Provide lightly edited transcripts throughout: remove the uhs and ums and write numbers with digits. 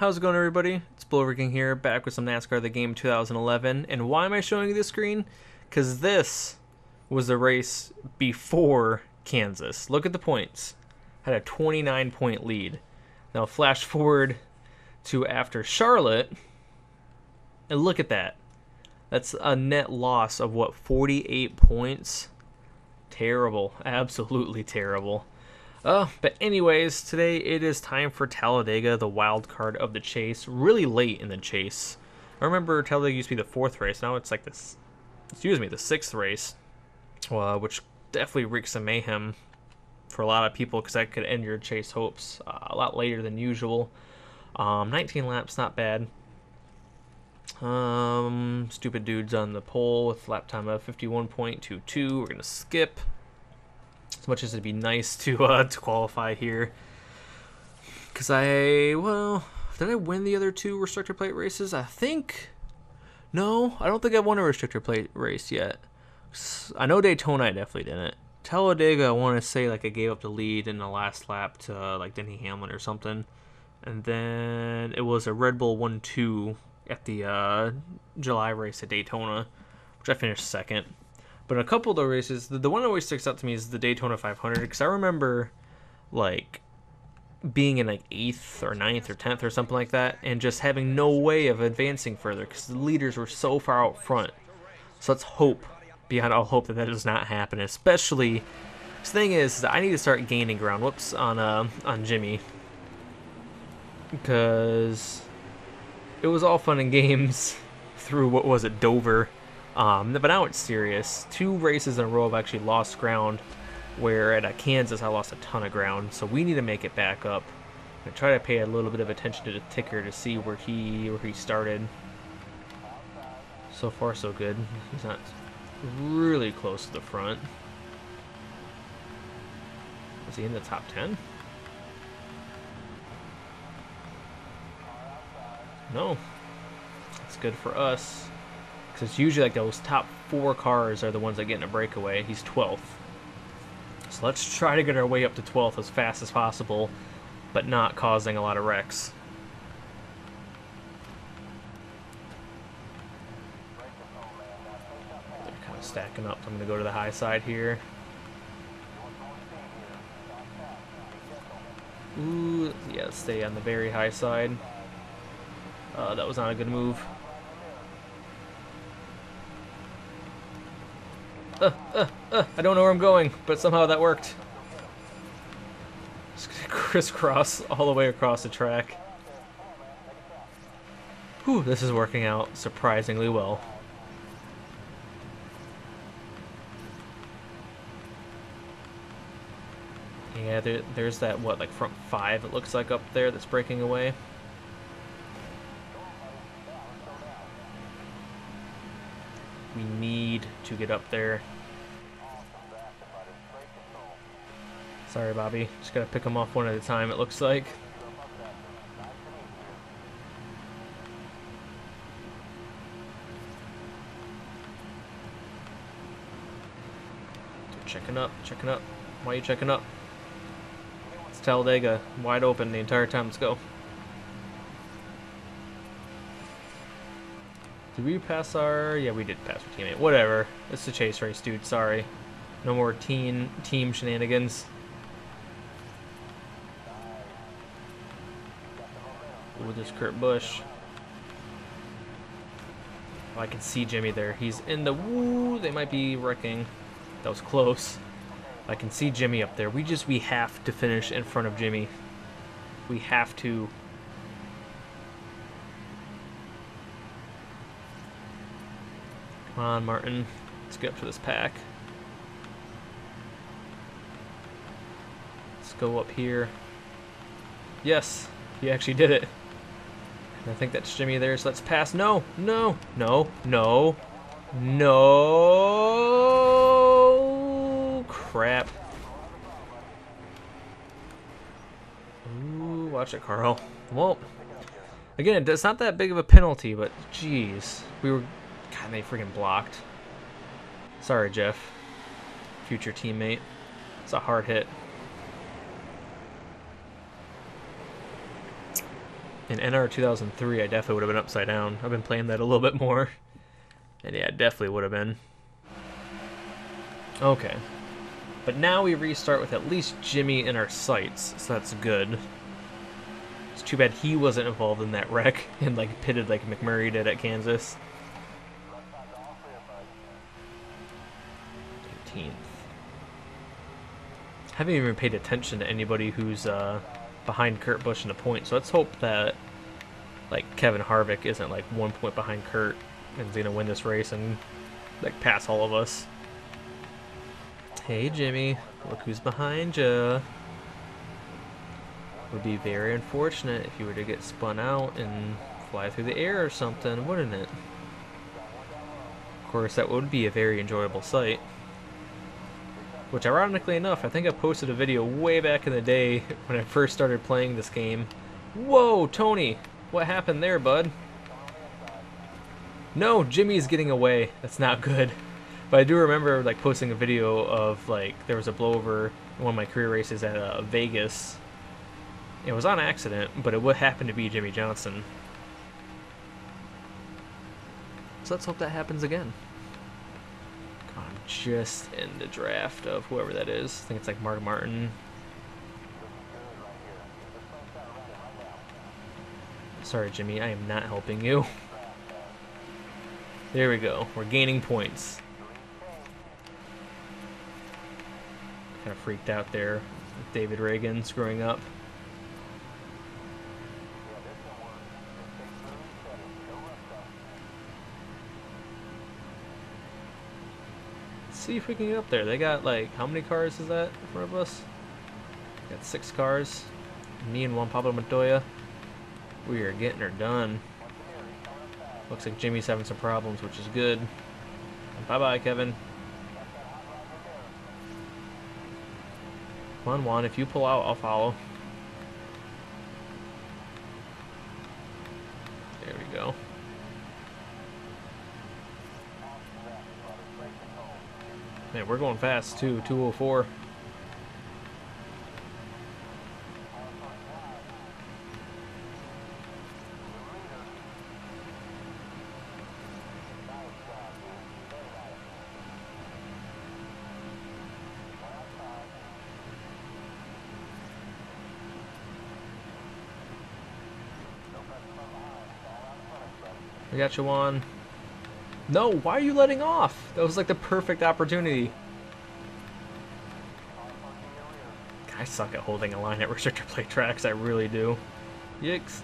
how's it going, everybody? It's Blover King here, back with some NASCAR The Game 2011. And why am I showing you this screen? Because this was the race before Kansas. Look at the points. Had a 29-point lead. Now flash forward to after Charlotte, and look at that. That's a net loss of, what, 48 points? Terrible. Absolutely terrible. But anyways, today it is time for Talladega, the wild card of the chase. Really late in the chase. I remember Talladega used to be the 4th race. Now it's like this, the 6th race, which definitely wreaks some mayhem for a lot of people because that could end your chase hopes a lot later than usual. 19 laps, not bad. Stupid dudes on the pole with lap time of 51.22. We're gonna skip. As much as it'd be nice to qualify here, because did I win the other 2 restrictor plate races? I think no, I don't think I won a restrictor plate race yet. I know Daytona I definitely didn't. Talladega, I want to say like I gave up the lead in the last lap to like Denny Hamlin or something, and then it was a Red Bull 1-2 at the July race at Daytona, which I finished 2nd. But in a couple of the races, the one that always sticks out to me is the Daytona 500, because I remember like being in like 8th or 9th or 10th or something like that, and just having no way of advancing further because the leaders were so far out front. So let's hope, beyond all hope, that does not happen. Especially, the thing is I need to start gaining ground. Whoops, on Jimmy, because it was all fun and games through, what was it, Dover. But now it's serious. 2 races in a row I've actually lost ground, where at Kansas I lost a ton of ground, so we need to make it back up. I try to pay a little bit of attention to the ticker to see where he started. So far so good. He's not really close to the front. Is he in the top 10? No. That's good for us. Because it's usually like those top 4 cars are the ones that get in a breakaway. He's 12th. So let's try to get our way up to 12th as fast as possible, but not causing a lot of wrecks. They're kind of stacking up. So I'm going to go to the high side here. Ooh, yeah, stay on the very high side. That was not a good move. I don't know where I'm going, but somehow that worked. Just gonna crisscross all the way across the track. Whew, this is working out surprisingly well. Yeah, there's that, what, like front 5 it looks like up there that's breaking away. We need to get up there. Sorry, Bobby. Just gotta pick them off one at a time, it looks like. They're checking up, checking up. Why are you checking up? It's Talladega, wide open the entire time. Let's go. Did we pass our... Yeah, we did pass our teammate. Whatever. It's a chase race, dude. Sorry. No more team shenanigans. Ooh, there's Kurt Busch. Oh, I can see Jimmy there. He's in the... Woo! They might be wrecking. That was close. I can see Jimmy up there. We have to finish in front of Jimmy. We have to... Come on, Martin. Let's get up to this pack. Let's go up here. Yes, he actually did it. And I think that's Jimmy there, so let's pass. No, no, no, no, no. Crap. Ooh, watch it, Carl. Well, again, it's not that big of a penalty, but geez. God, they freaking blocked. Sorry, Jeff. Future teammate. It's a hard hit. In NR 2003, I definitely would have been upside down. I've been playing that a little bit more. And yeah, definitely would have been. Okay. But now we restart with at least Jimmy in our sights, so that's good. It's too bad he wasn't involved in that wreck and like pitted like McMurray did at Kansas. 18th. Haven't even paid attention to anybody who's behind Kurt Busch in the point, so let's hope that like Kevin Harvick isn't like 1 point behind Kurt and is gonna win this race and like pass all of us. Hey Jimmy, look who's behind ya. Would be very unfortunate if you were to get spun out and fly through the air or something, wouldn't it? Of course, that would be a very enjoyable sight. Which, ironically enough, I think I posted a video way back in the day when I first started playing this game. Whoa, Tony! What happened there, bud? No, Jimmy's getting away. That's not good. But I do remember like posting a video of like there was a blowover in one of my career races at Vegas. It was on accident, but it would happen to be Jimmy Johnson. So let's hope that happens again. I'm just in the draft of whoever that is. I think it's like Mark Martin. Sorry, Jimmy, I am not helping you. There we go. We're gaining points. Kind of freaked out there with David Reagan screwing up. Let's see if we can get up there. They got like, how many cars is that in front of us? Got 6 cars. Me and Juan Pablo Montoya. We are getting her done. Looks like Jimmy's having some problems, which is good. Bye-bye, Kevin. Come on, Juan. If you pull out, I'll follow. There we go. Man, we're going fast, too. 204. I got you, Juan. No, why are you letting off? That was like the perfect opportunity. I suck at holding a line at restrictor plate tracks, I really do. Yikes.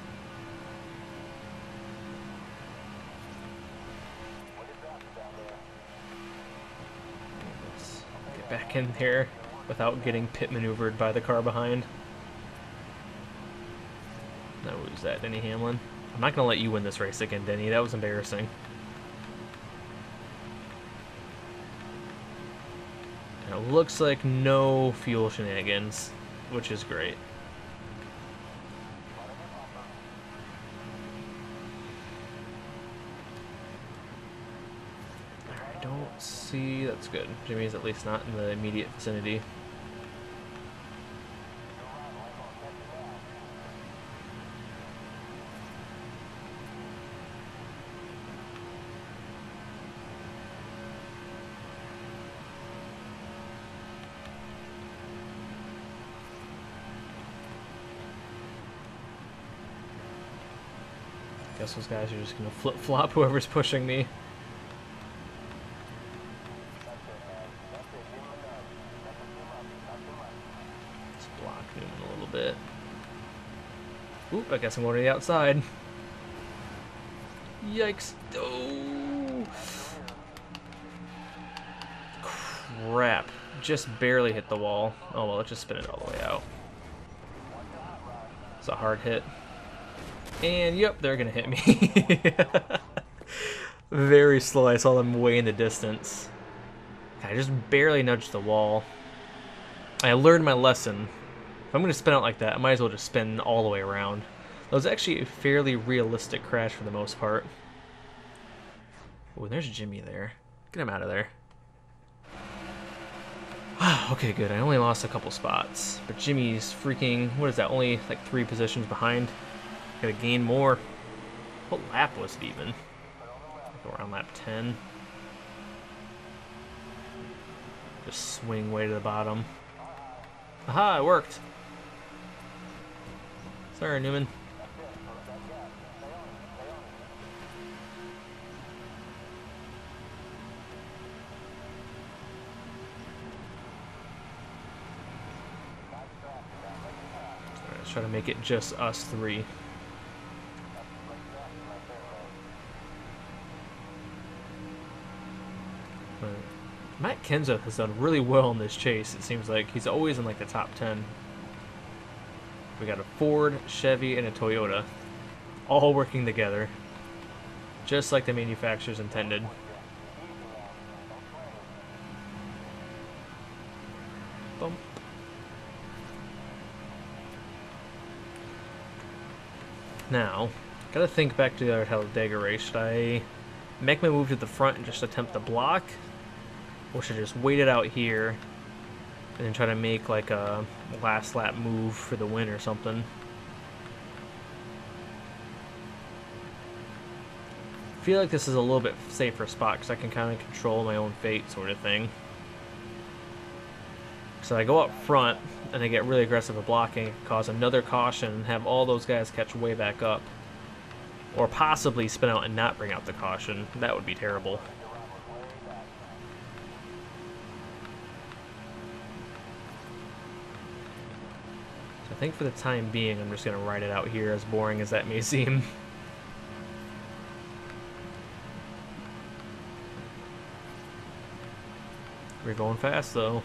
Let's get back in here without getting pit maneuvered by the car behind. Now who's that, Denny Hamlin? I'm not going to let you win this race again, Denny. That was embarrassing. And it looks like no fuel shenanigans, which is great. I don't see... That's good. Jimmy's at least not in the immediate vicinity. Guess those guys are just gonna flip-flop whoever's pushing me. Let's block Newman a little bit. Oop, I guess I'm going to the outside. Yikes. Oh! Crap. Just barely hit the wall. Oh well, let's just spin it all the way out. It's a hard hit. And yep, they're gonna hit me. Very slow. I saw them way in the distance. I just barely nudged the wall. I learned my lesson. If I'm gonna spin out like that, I might as well just spin all the way around. That was actually a fairly realistic crash for the most part. Oh, there's Jimmy there. Get him out of there. Okay, good. I only lost a couple spots. But Jimmy's freaking... What is that? Only like 3 positions behind? Gotta gain more. What lap was it even? Like around lap 10. Just swing way to the bottom. Aha, it worked. Sorry, Newman. Let's try to make it just us three. Matt Kenseth has done really well in this chase. It seems like he's always in like the top 10. We got a Ford, Chevy, and a Toyota, all working together, just like the manufacturers intended. Bump. Now, gotta think back to the other Talladega race. Should I make my move to the front and just attempt the block? Or should I just wait it out here and then try to make like a last lap move for the win or something? I feel like this is a little bit safer spot because I can kind of control my own fate sort of thing. So I go up front and I get really aggressive at blocking, cause another caution, and have all those guys catch way back up. Or possibly spin out and not bring out the caution. That would be terrible. So I think for the time being, I'm just going to ride it out here, as boring as that may seem. We're going fast, though.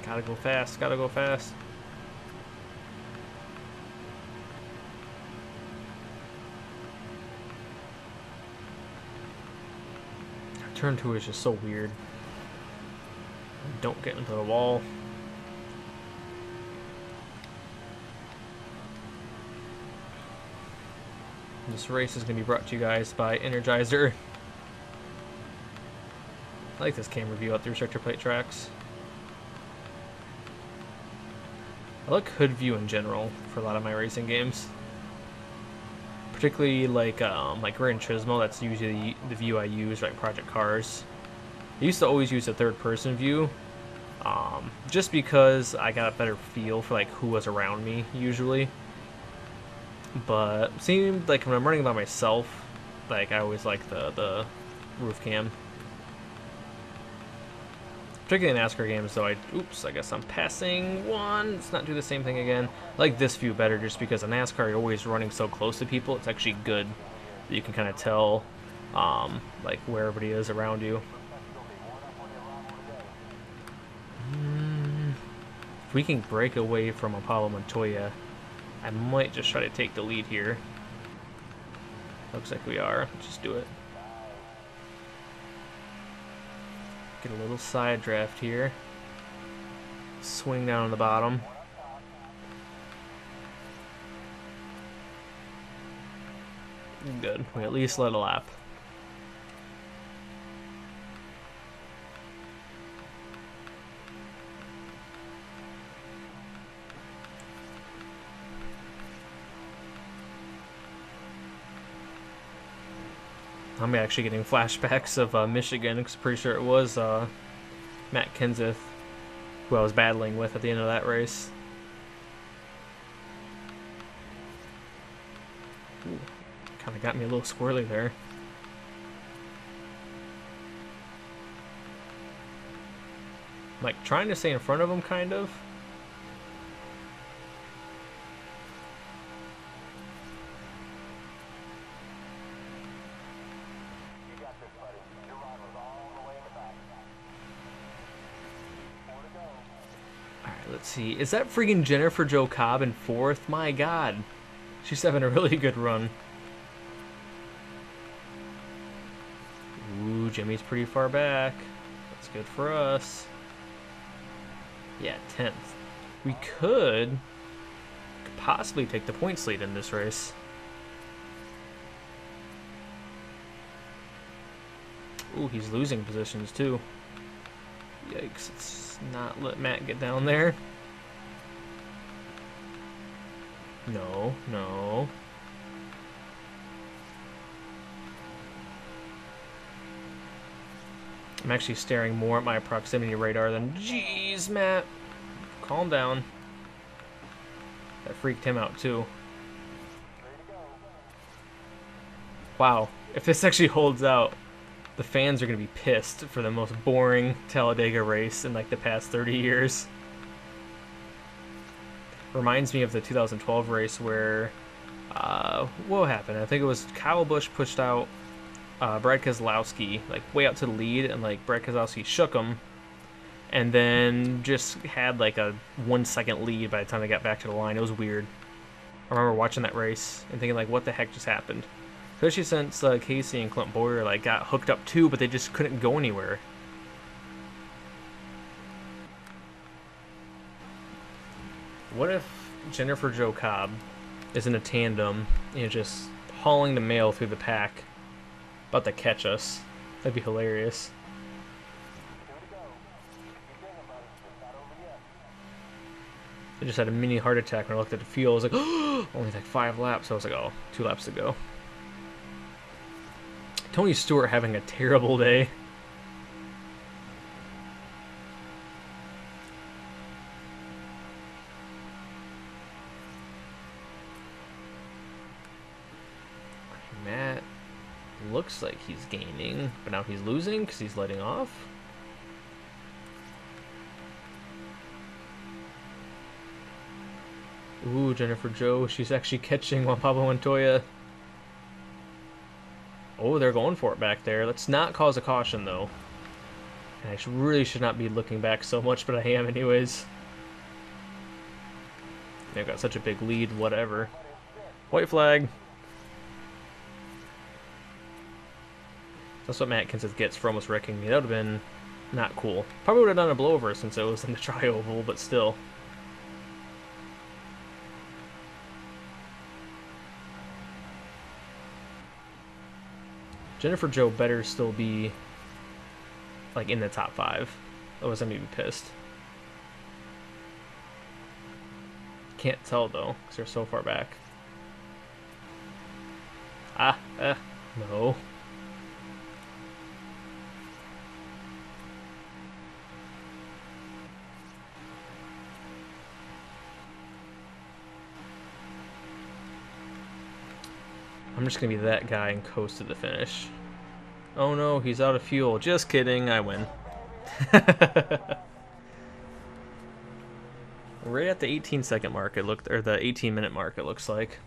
Gotta go fast, gotta go fast. Turn 2 is just so weird. Don't get into the wall. This race is going to be brought to you guys by Energizer. I like this camera view out the restrictor plate tracks. I like hood view in general for a lot of my racing games. Particularly like Gran Turismo, that's usually the view I use, like Project Cars. I used to always use a third-person view, just because I got a better feel for like who was around me usually. But it seemed like when I'm running by myself, like I always like the roof cam. Particularly in NASCAR games, though, oops, I guess I'm passing one. Let's not do the same thing again. I like this view better just because in NASCAR you're always running so close to people. It's actually good that you can kind of tell like where everybody is around you. If we can break away from Apollo Montoya, I might just try to take the lead here. Looks like we are. Let's just do it. Get a little side draft here. Swing down on the bottom. Good. We at least led a lap. I'm actually getting flashbacks of Michigan, because I'm pretty sure it was Matt Kenseth who I was battling with at the end of that race. Kind of got me a little squirrely there. Like trying to stay in front of him, kind of. Let's see. Is that freaking Jennifer Jo Cobb in 4th? My God. She's having a really good run. Ooh, Jimmy's pretty far back. That's good for us. Yeah, 10th. We could possibly take the points lead in this race. Ooh, he's losing positions too. Yikes, let's not let Matt get down there. No, no. I'm actually staring more at my proximity radar than... Jeez, Matt. Calm down. That freaked him out, too. Wow. If this actually holds out, the fans are going to be pissed for the most boring Talladega race in, like, the past 30 years. Reminds me of the 2012 race where... what happened? I think it was Kyle Busch pushed out Brad Keselowski, like, way out to the lead, and, like, Brad Keselowski shook him, and then just had, like, a 1 second lead by the time they got back to the line. It was weird. I remember watching that race and thinking, like, what the heck just happened? Especially since Casey and Clint Bowyer, like, got hooked up too, but they just couldn't go anywhere. What if Jennifer Jo Cobb is in a tandem, you know, just hauling the mail through the pack, about to catch us? That'd be hilarious. I just had a mini heart attack when I looked at the field. I was like, oh, only like 5 laps. I was like, oh, 2 laps to go. Tony Stewart having a terrible day. Matt looks like he's gaining, but now he's losing because he's letting off. Ooh, Jennifer Jo, she's actually catching Juan Pablo Montoya. Oh, they're going for it back there. Let's not cause a caution, though. And I really should not be looking back so much, but I am anyways. They've got such a big lead, whatever. White flag. That's what Matt Kenseth gets for almost wrecking me. That would have been not cool. Probably would have done a blowover since it was in the tri-oval, but still. Jennifer Jo better still be, like, in the top 5. Otherwise I'm gonna be pissed. Can't tell, though, because they're so far back. No. I'm just gonna be that guy and coast to the finish. Oh no, he's out of fuel. Just kidding, I win. Right at the 18-second mark, it looked, or the 18-minute mark, it looks like.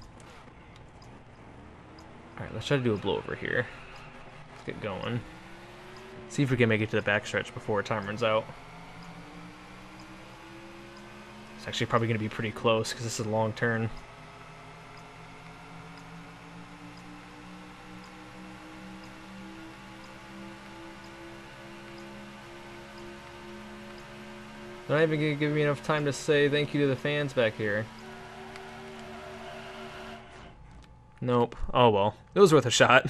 All right, let's try to do a blowover here. Let's get going. See if we can make it to the backstretch before time runs out. It's actually probably gonna be pretty close because this is a long turn. They're not even going to give me enough time to say thank you to the fans back here. Nope. Oh well. It was worth a shot.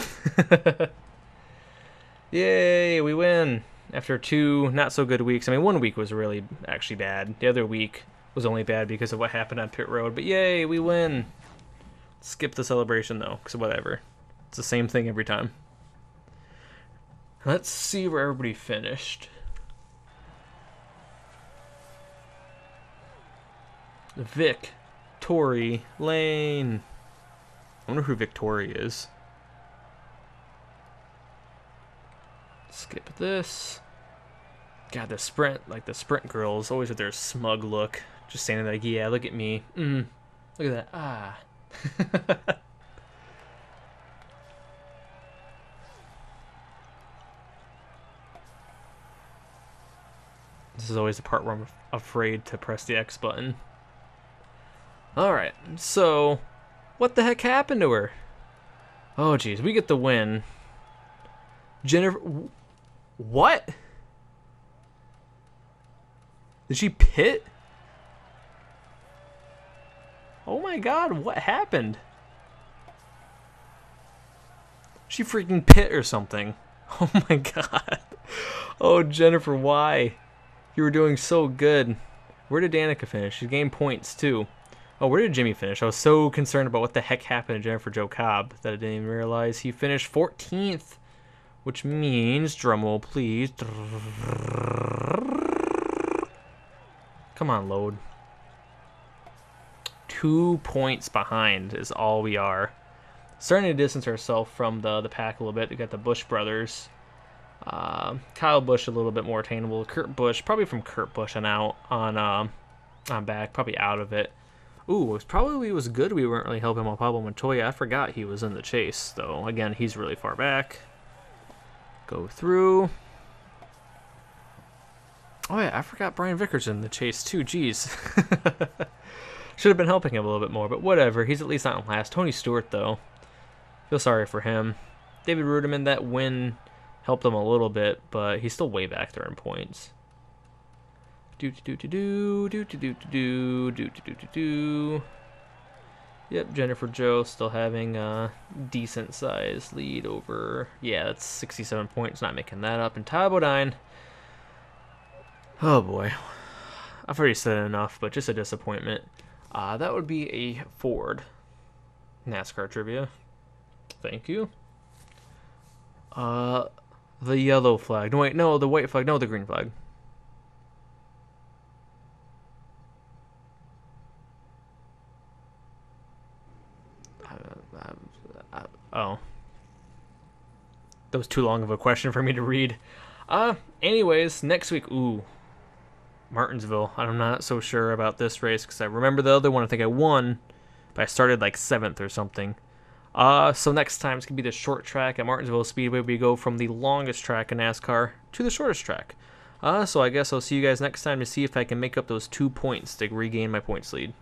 Yay, we win. After 2 not so good weeks. I mean, 1 week was really actually bad. The other week was only bad because of what happened on pit road. But yay, we win. Skip the celebration though, because whatever. It's the same thing every time. Let's see where everybody finished. Victory Lane. I wonder who Victory is. Skip this. God, the sprint, like the sprint girls, always with their smug look. Just standing there like, yeah, look at me. Look at that. Ah. This is always the part where I'm afraid to press the X button. Alright, so what the heck happened to her? Oh, geez, we get the win. Jennifer... What? Did she pit? Oh my god, what happened? She freaking pit or something. Oh my god. Oh, Jennifer, why? You were doing so good. Where did Danica finish? She gained points, too. Oh, where did Jimmy finish? I was so concerned about what the heck happened to Jennifer Joe Cobb that I didn't even realize. He finished 14th, which means, drumroll please. Come on, load. 2 points behind is all we are. Starting to distance ourselves from the pack a little bit. We got the Busch brothers. Kyle Busch a little bit more attainable. Kurt Busch, probably from Kurt Busch and out on back, probably out of it. Ooh, it was good we weren't really helping Pablo Montoya. I forgot he was in the chase, though. Again, he's really far back. Go through. Oh yeah, I forgot Brian Vickers in the chase too. Jeez. Should have been helping him a little bit more, but whatever. He's at least not in last. Tony Stewart, though. Feel sorry for him. David Ruderman, that win helped him a little bit, but he's still way back there in points. Yep, Jennifer Joe still having a decent size lead over. Yeah, that's 67 points. Not making that up. And Ty Bodine. Oh boy, I've already said enough, but just a disappointment. That would be a Ford NASCAR trivia. Thank you. The yellow flag. No, wait, no, the white flag. No, the green flag. Oh. That was too long of a question for me to read. Anyways, next week, ooh. Martinsville. I'm not so sure about this race because I remember the other one. I think I won, but I started like 7th or something. So next time it's going to be the short track at Martinsville Speedway. We go from the longest track in NASCAR to the shortest track. So I guess I'll see you guys next time to see if I can make up those 2 points to regain my points lead.